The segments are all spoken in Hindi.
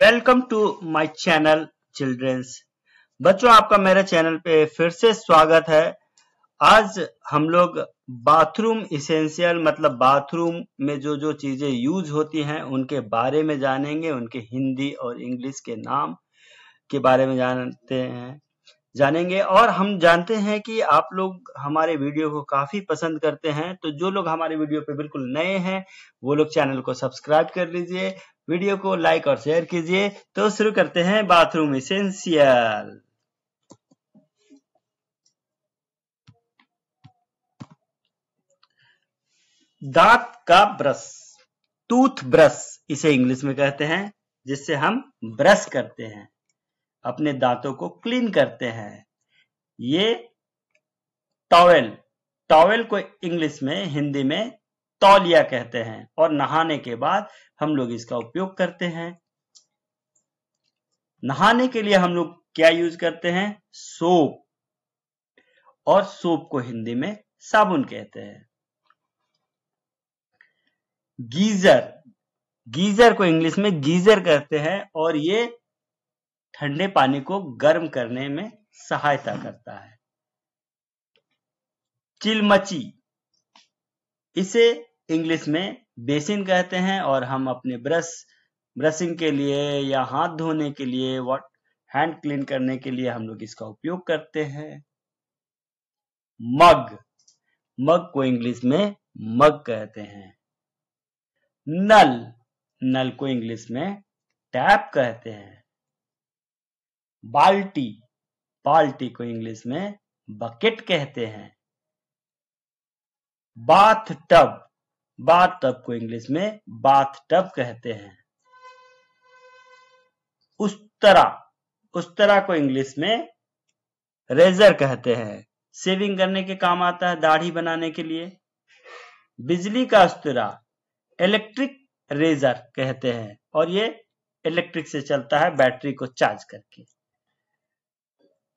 Welcome to my channel childrens. बच्चों, आपका मेरे चैनल पे फिर से स्वागत है। आज हम लोग बाथरूम इसेंशियल मतलब बाथरूम में जो जो चीजें यूज होती हैं उनके बारे में जानेंगे, उनके हिंदी और इंग्लिश के नाम के बारे में जानेंगे। और हम जानते हैं कि आप लोग हमारे वीडियो को काफी पसंद करते हैं, तो जो लोग हमारे वीडियो पे बिल्कुल नए हैं वो लोग चैनल को सब्सक्राइब कर लीजिए, वीडियो को लाइक और शेयर कीजिए। तो शुरू करते हैं बाथरूम इसेंशियल। दांत का ब्रश, टूथ ब्रश इसे इंग्लिश में कहते हैं, जिससे हम ब्रश करते हैं, अपने दांतों को क्लीन करते हैं। ये टॉवेल, टॉवेल को इंग्लिश में, हिंदी में तौलिया कहते हैं, और नहाने के बाद हम लोग इसका उपयोग करते हैं। नहाने के लिए हम लोग क्या यूज करते हैं? सोप, और सोप को हिंदी में साबुन कहते हैं। गीजर, गीजर को इंग्लिश में गीजर कहते हैं, और ये ठंडे पानी को गर्म करने में सहायता करता है। चिलमची, इसे इंग्लिश में बेसिन कहते हैं, और हम अपने ब्रशिंग के लिए या हाथ धोने के लिए, हैंड क्लीन करने के लिए हम लोग इसका उपयोग करते हैं। मग, मग को इंग्लिश में मग कहते हैं। नल, नल को इंग्लिश में टैप कहते हैं। बाल्टी, बाल्टी को इंग्लिश में बकेट कहते हैं। बाथ टब, बाथ टब को इंग्लिश में बाथ टब कहते हैं। उस्तरा, उस्तरा को इंग्लिश में रेजर कहते हैं, शेविंग करने के काम आता है, दाढ़ी बनाने के लिए। बिजली का उस्तरा इलेक्ट्रिक रेजर कहते हैं, और ये इलेक्ट्रिक से चलता है, बैटरी को चार्ज करके।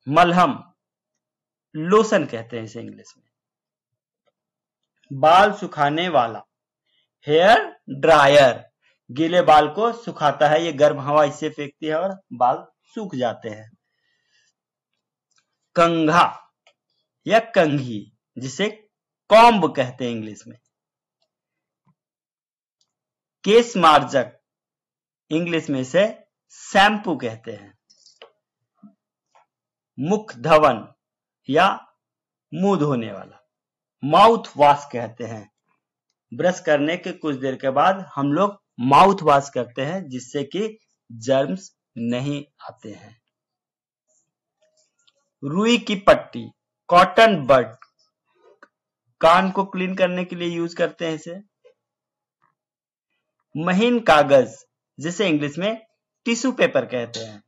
मलहम, लोशन कहते हैं इसे इंग्लिश में। बाल सुखाने वाला हेयर ड्रायर, गीले बाल को सुखाता है, ये गर्म हवा इससे फेंकती है और बाल सूख जाते हैं। कंघा या कंघी, जिसे कॉम्ब कहते हैं इंग्लिश में। केश मार्जक, इंग्लिश में इसे शैम्पू कहते हैं। मुख धवन या मुंह धोने वाला, माउथ वॉश कहते हैं। ब्रश करने के कुछ देर के बाद हम लोग माउथ वॉश करते हैं, जिससे कि जर्म्स नहीं आते हैं। रुई की पट्टी, कॉटन बड, कान को क्लीन करने के लिए यूज करते हैं इसे। महीन कागज, जिसे इंग्लिश में टिश्यू पेपर कहते हैं।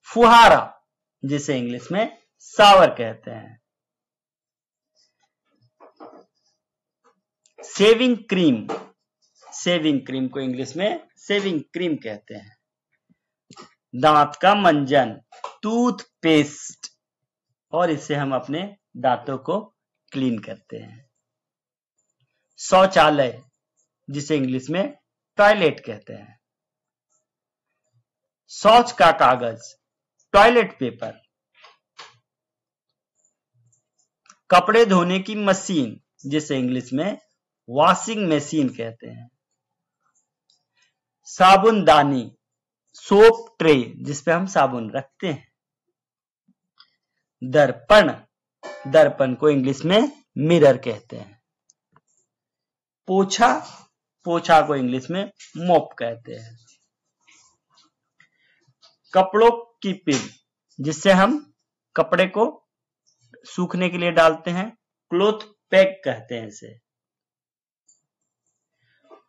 फुहारा, जिसे इंग्लिश में शावर कहते हैं। शेविंग क्रीम, शेविंग क्रीम को इंग्लिश में शेविंग क्रीम कहते हैं। दांत का मंजन, टूथपेस्ट, और इससे हम अपने दांतों को क्लीन करते हैं। शौचालय, जिसे इंग्लिश में टॉयलेट कहते हैं। शौच का कागज, टॉयलेट पेपर। कपड़े धोने की मशीन, जिसे इंग्लिश में वॉशिंग मशीन कहते हैं। साबुनदानी, सोप ट्रे, जिसपे हम साबुन रखते हैं। दर्पण, दर्पण को इंग्लिश में मिरर कहते हैं। पोछा, पोछा को इंग्लिश में मोप कहते हैं। कपड़ों की पिन, जिससे हम कपड़े को सूखने के लिए डालते हैं, क्लॉथ पैक कहते हैं इसे।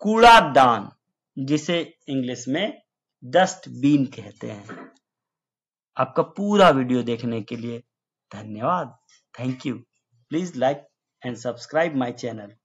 कूड़ादान, जिसे इंग्लिश में डस्टबिन कहते हैं। आपका पूरा वीडियो देखने के लिए धन्यवाद। Thank you. Please like and subscribe my channel.